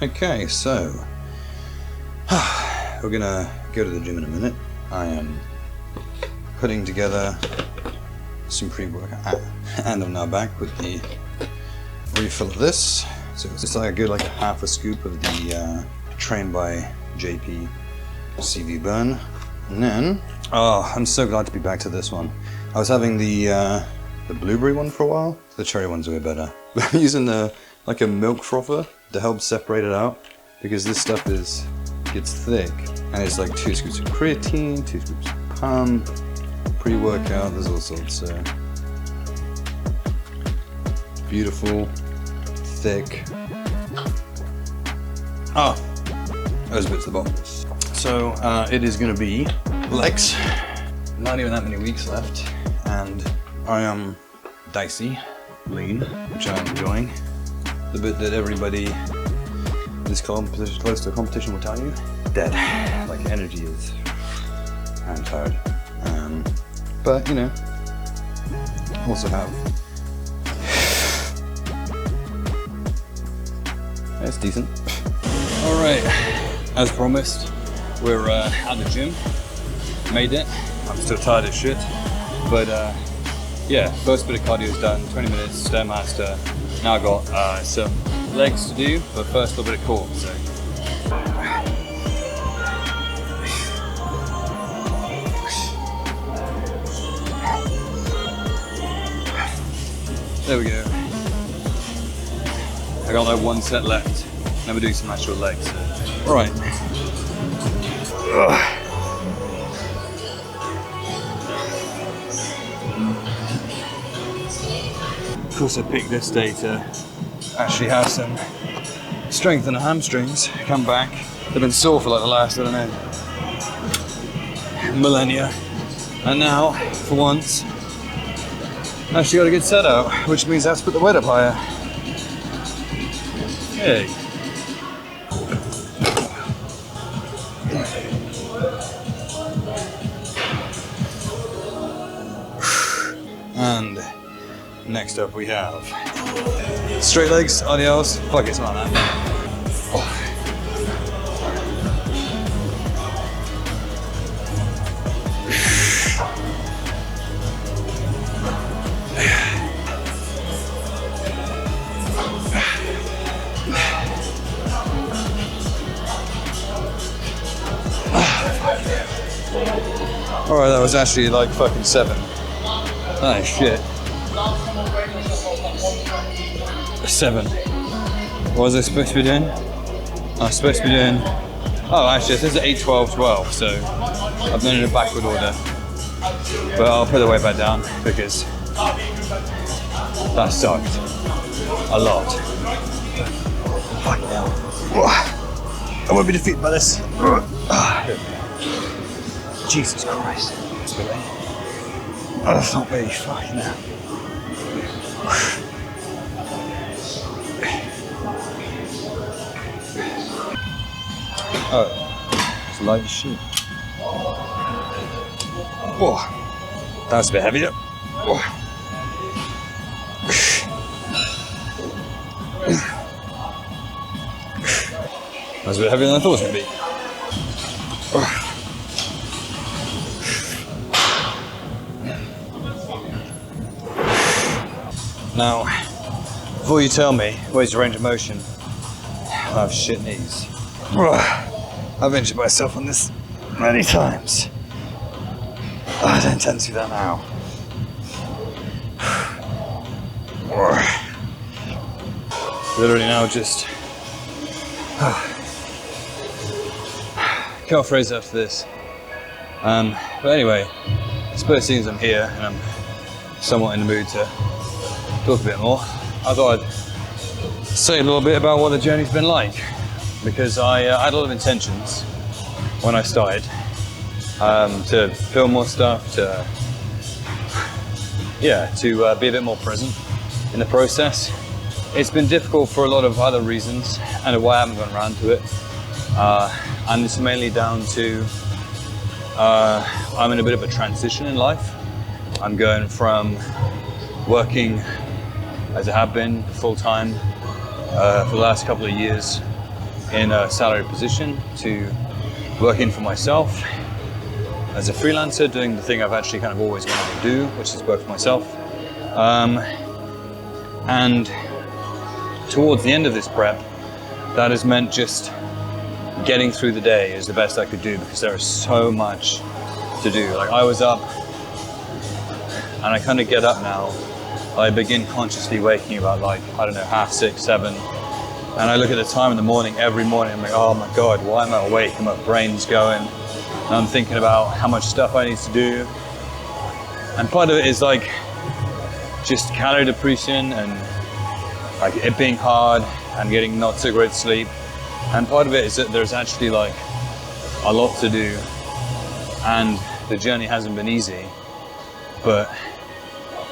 Okay, so we're gonna go to the gym in a minute. I am putting together some pre-workout, and I'm now back with the refill of this. So it's like a half a scoop of the Trained by JP CV Burn, and then I'm so glad to be back to this one. I was having the blueberry one for a while. The cherry one's a bit better. I'm using like a milk frother to help separate it out, because this stuff gets thick, and it's like 2 scoops of creatine, 2 scoops of pump, pre-workout. There's all sorts. Beautiful, thick. Those bits at the bottom. So it is going to be legs. Not even that many weeks left, and I am dicey, lean, which I'm enjoying. The bit that everybody this close to a competition will tell you, dead. Like energy is, I'm tired. But you know, also have, it's decent. All right, as promised, we're at the gym. Made it. I'm still tired as shit, but yeah, first bit of cardio is done. 20 minutes, Stairmaster. Now I got some legs to do, but first a little bit of core. So there we go. I got like 1 set left. Now we're doing some actual legs. All right. Of course, I picked this day to actually have some strength in the hamstrings. Come back. They've been sore for like the last, I don't know, millennia. And now, for once, I actually got a good set out, which means I have to put the weight up higher. Hey. And next up we have straight legs, RDLs. Fuck it, it's not that. Alright, that was actually like fucking 7. Oh shit. 7. What was I supposed to be doing? I was supposed to be doing... Oh, actually, this is 8, 12, 12, so I've done it in a backward order. But I'll put the weight back down because that sucked a lot. Fuck hell. I won't be defeated by this. Jesus Christ. Oh, that's not me, fucking hell. Oh, it's light as shit. Whoa, that was a bit heavier. Whoa. That was a bit heavier than I thought it was going to be. Now, before you tell me where's your range of motion, I have shit knees. I've injured myself on this many times. I don't intend to do that now. Literally now just can't phrase after this. But anyway, I suppose seeing as I'm here and I'm somewhat in the mood to talk a bit more, I thought I'd say a little bit about what the journey's been like, because I had a lot of intentions when I started to film more stuff, to be a bit more present in the process. It's been difficult for a lot of other reasons, and why I haven't gone around to it, and it's mainly down to I'm in a bit of a transition in life. I'm going from working, as I have been full-time for the last couple of years, in a salary position to working for myself as a freelancer, doing the thing I've actually kind of always wanted to do, which is work for myself. And towards the end of this prep, that has meant just getting through the day is the best I could do, because there is so much to do. Like, I was up, and I kind of get up now. I begin consciously waking about, like, I don't know, 6:30, 7. And I look at the time in the morning, every morning, I'm like, oh my God, why am I awake? And my brain's going. And I'm thinking about how much stuff I need to do. And part of it is like just calorie depletion and like it being hard and getting not so great sleep. And part of it is that there's actually like a lot to do, and the journey hasn't been easy, but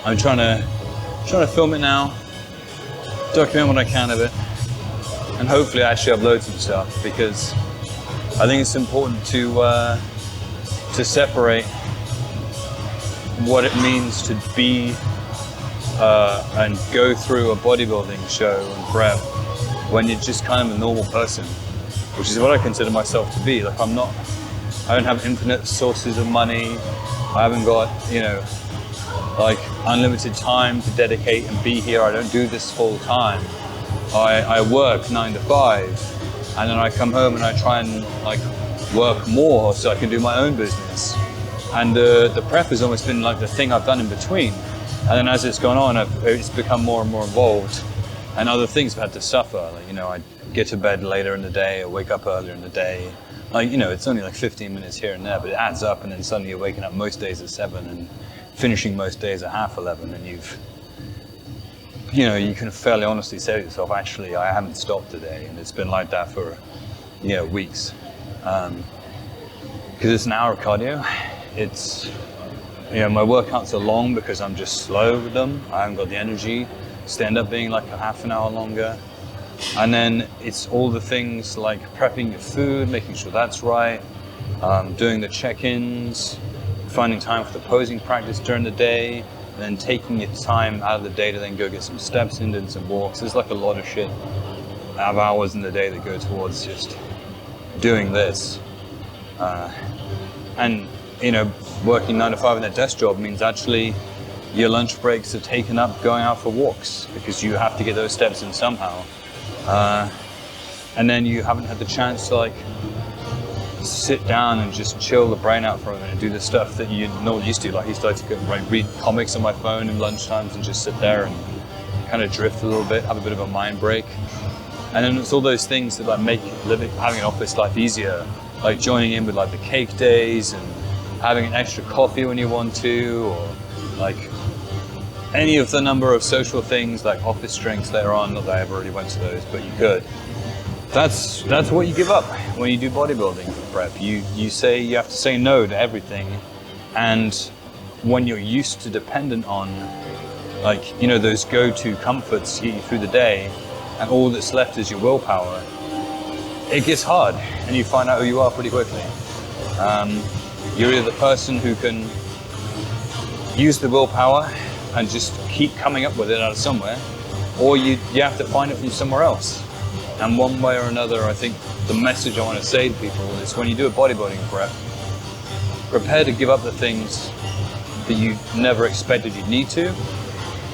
I'm trying to film it now, document what I can of it, and hopefully actually upload some stuff, because I think it's important to separate what it means to be and go through a bodybuilding show and prep when you're just kind of a normal person, which is what I consider myself to be. Like, I don't have infinite sources of money. I haven't got, like unlimited time to dedicate and be here. I don't do this full time. I work 9 to 5, and then I come home and I try and like work more so I can do my own business. And the prep has almost been like the thing I've done in between. And then as it's gone on, it's become more and more involved, and other things have had to suffer. Like, I get to bed later in the day or wake up earlier in the day. Like, it's only like 15 minutes here and there, but it adds up, and then suddenly you're waking up most days at 7 and finishing most days at 11:30, and you can fairly honestly say to yourself, actually, I haven't stopped today, and it's been like that for, weeks. Because it's an hour of cardio. It's, my workouts are long because I'm just slow with them. I haven't got the energy. So they end up being like a half an hour longer. And then it's all the things like prepping your food, making sure that's right, doing the check-ins, finding time for the posing practice during the day, and then taking your time out of the day to then go get some steps in and some walks. There's like a lot of shit. I have hours in the day that go towards just doing this. And working 9 to 5 in that desk job means actually your lunch breaks are taken up going out for walks, because you have to get those steps in somehow. And then you haven't had the chance to like sit down and just chill the brain out for a minute and do the stuff that you normally used to. Like, I used to like to go, read comics on my phone in lunchtimes and just sit there and kind of drift a little bit, have a bit of a mind break. And then it's all those things that like make having an office life easier, like joining in with like the cake days and having an extra coffee when you want to, or like any of the number of social things like office drinks later on. Not that I ever really went to those, but you could. That's what you give up when you do bodybuilding prep. You say you have to say no to everything, and when you're used to dependent on like those go-to comforts to get you through the day, and all that's left is your willpower, it gets hard, and you find out who you are pretty quickly. You're either the person who can use the willpower and just keep coming up with it out of somewhere, or you have to find it from somewhere else. And one way or another, I think the message I want to say to people is, when you do a bodybuilding prep, prepare to give up the things that you never expected you'd need to,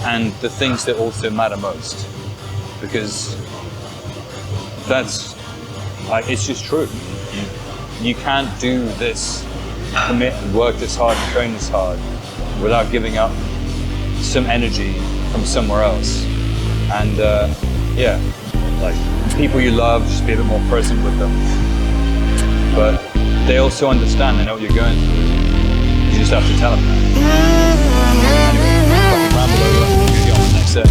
and the things that also matter most. Because that's, like, it's just true. You can't do this, commit and work this hard and train this hard without giving up some energy from somewhere else. And yeah, like, people you love, just be a bit more present with them. But they also understand, they know what you're going through. You just have to tell them that. Anyway, fucking ramble over. I'm gonna get on the next set.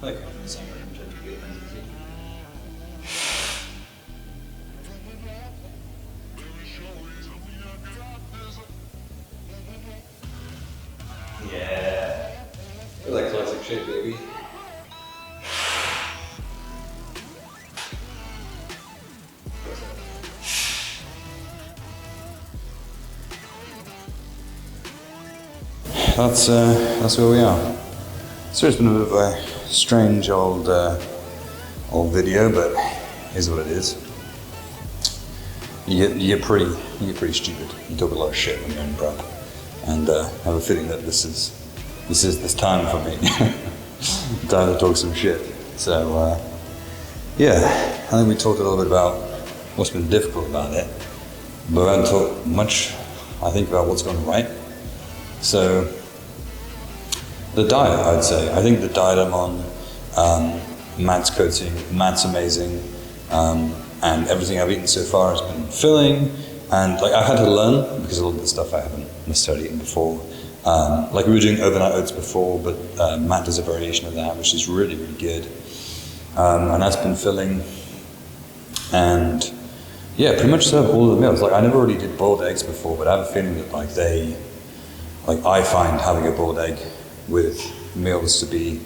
Okay, in the same room, trying to get nice and easy. Yeah. Feel like classic shape, baby. That's where we are. So it's been a bit of a strange old video, but here's what it is. You get pretty stupid. You talk a lot of shit when you're in prep, and I have a feeling that this is this time for me. Time to talk some shit. So yeah, I think we talked a little bit about what's been difficult about it, but we haven't talked much, I think, about what's gone right. So the diet, I'd say. I think the diet I'm on, Matt's coaching, Matt's amazing, and everything I've eaten so far has been filling, and like I've had to learn because a lot of the stuff I haven't necessarily eaten before. Like we were doing overnight oats before, but Matt does a variation of that, which is really, really good, and that's been filling. And yeah, pretty much serve all of the meals. Like I never really did boiled eggs before, but I have a feeling that I find having a boiled egg with meals to be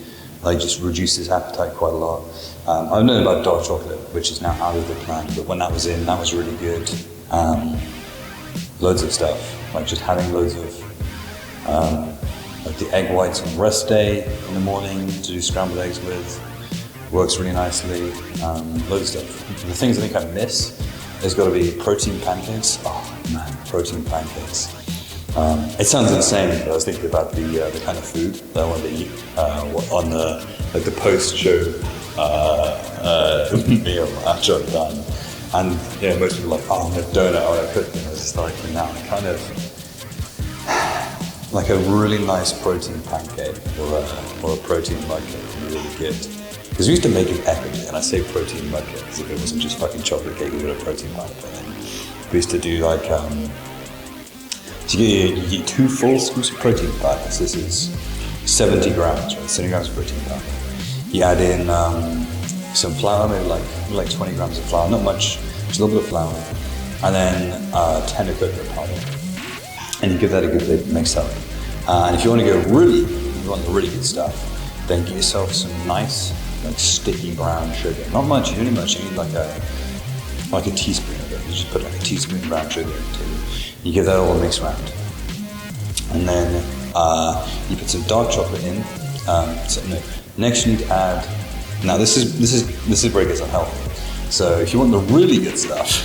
just reduces appetite quite a lot. I've known about dark chocolate, which is now out of the plan, but when that was in, that was really good. Loads of stuff, like just having loads of like the egg whites on rest day in the morning to do scrambled eggs with, works really nicely. Loads of stuff. The things I think I miss, there's got to be protein pancakes. Oh man, protein pancakes. It sounds insane, but I was thinking about the kind of food that I wanted to eat on the post-show meal after I'm done. And most people are like, oh, I'm a donut, I want a cookie. And I was just like, now kind of like a really nice protein pancake or a protein mug cake would be really good. Because we used to make it epically, and I say protein mug cake as if it wasn't just fucking chocolate cake with a protein powder put in. We used to do like. So you get 2 full scoops of protein powder. So this is 70 grams, right? 70 grams of protein powder. You add in some flour, maybe like 20 grams of flour, not much, just a little bit of flour, and then 10 of coconut powder. And you give that a good bit mix up. And if you want to go if you want the really good stuff, then get yourself some nice, sticky brown sugar. Not much, you don't need much. You need like a teaspoon of it. You just put like a teaspoon of brown sugar into it. You give that all a mix round, and then you put some dark chocolate in. Next, you need to add. Now this is where it gets unhealthy. So if you want the really good stuff,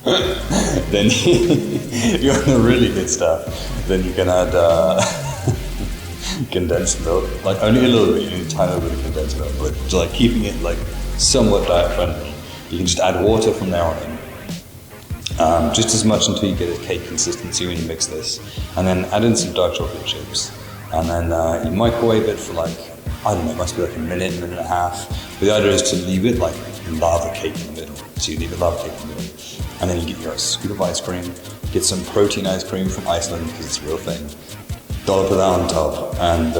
then if you want the really good stuff, then you can add condensed milk. Like only a little bit. You need a tiny bit of condensed milk, but keeping it somewhat diet friendly. You can just add water from there on in. Just as much until you get a cake consistency when you mix this, and then add in some dark chocolate chips, and then you microwave it for I don't know, it must be like a minute and a half. But the idea is to leave it like lava cake in the middle. So you leave it lava cake in the middle, and then you get your scoop of ice cream, get some protein ice cream from Iceland because it's a real thing. Dollop of that on top, and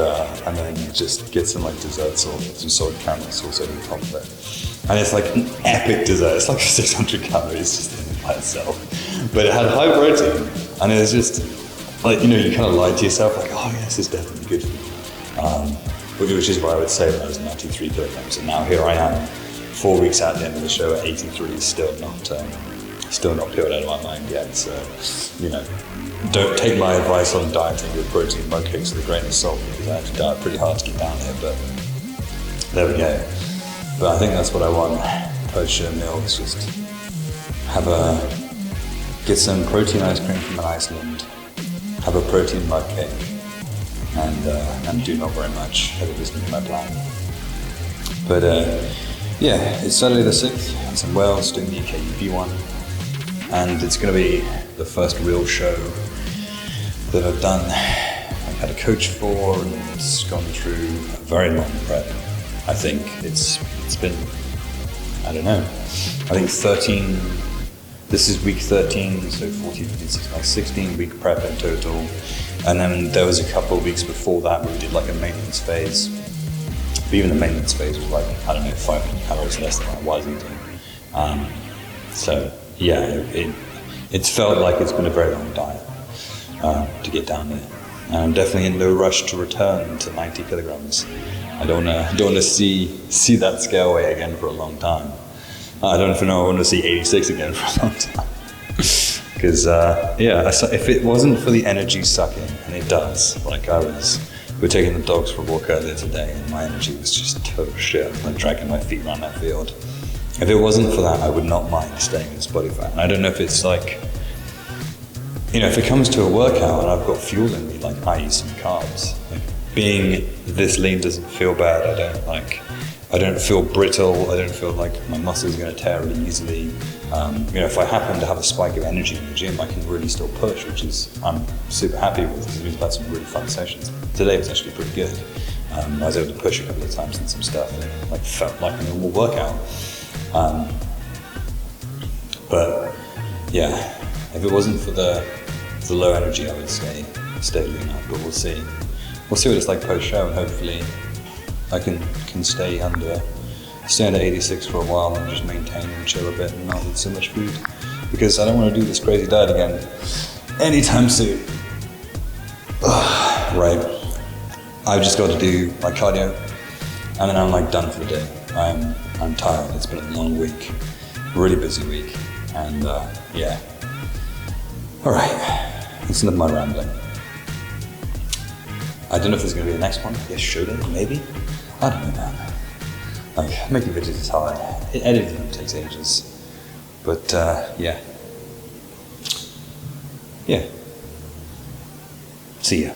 then just get some dessert sauce, some salted caramel sauce over the top of it. And it's like an epic dessert. It's like 600 calories just by itself. But it had high protein, and it was just you kind of lied to yourself, oh yeah, this is definitely good for me. Which is what I would say when I was 93 kilograms, and now here I am, 4 weeks out at the end of the show at 83, still not peeled out of my mind yet. So, don't take my advice on dieting with protein mug cakes with a grain of salt, because I had to diet pretty hard to get down here, but there we go. But I think that's what I want post-show meal, is just get some protein ice cream from Iceland, have a protein mug cake, and do not very much. That has been my plan. But yeah, it's Saturday the 6th, it's in Wales, doing the UKUP one, and it's going to be the first real show that I've done. I've had a coach for, and it's gone through a very long prep. I think it's been, I don't know, I think 13, this is week 13, so 14, 15, 16 week prep in total. And then there was a couple of weeks before that where we did a maintenance phase. But even the maintenance phase was like, I don't know, 500 calories less than I was eating. So yeah, it's felt like it's been a very long diet to get down there. And I'm definitely in no rush to return to 90 kilograms. I don't want to see that scale weight again for a long time. I don't even know I want to see 86 again for a long time. Because if it wasn't for the energy sucking, and it does, like we're taking the dogs for a walk earlier today, and my energy was just total shit. I was like dragging my feet around that field. If it wasn't for that, I would not mind staying in this body fat. And I don't know if it's like, if it comes to a workout and I've got fuel in me, like I eat some carbs. Like being this lean doesn't feel bad. I don't feel brittle. I don't feel like my muscles are going to tear really easily. If I happen to have a spike of energy in the gym, I can really still push, which is I'm super happy with, because we've had some really fun sessions. Today was actually pretty good. I was able to push a couple of times and some stuff, and it felt like a normal workout. But yeah, if it wasn't for the low energy, I would stay lean up. But we'll see what it's like post show, and hopefully I can stay under 86 for a while and just maintain and chill a bit and not eat so much food, because I don't want to do this crazy diet again anytime soon. Right, I've just got to do my cardio, and then I'm done for the day. I'm tired. It's been a long week, really busy week, and yeah. All right, that's enough of my rambling. I don't know if there's going to be a next one. Yes, should it? Maybe. I don't know, man. Making videos is hard. Editing takes ages. But yeah. See ya.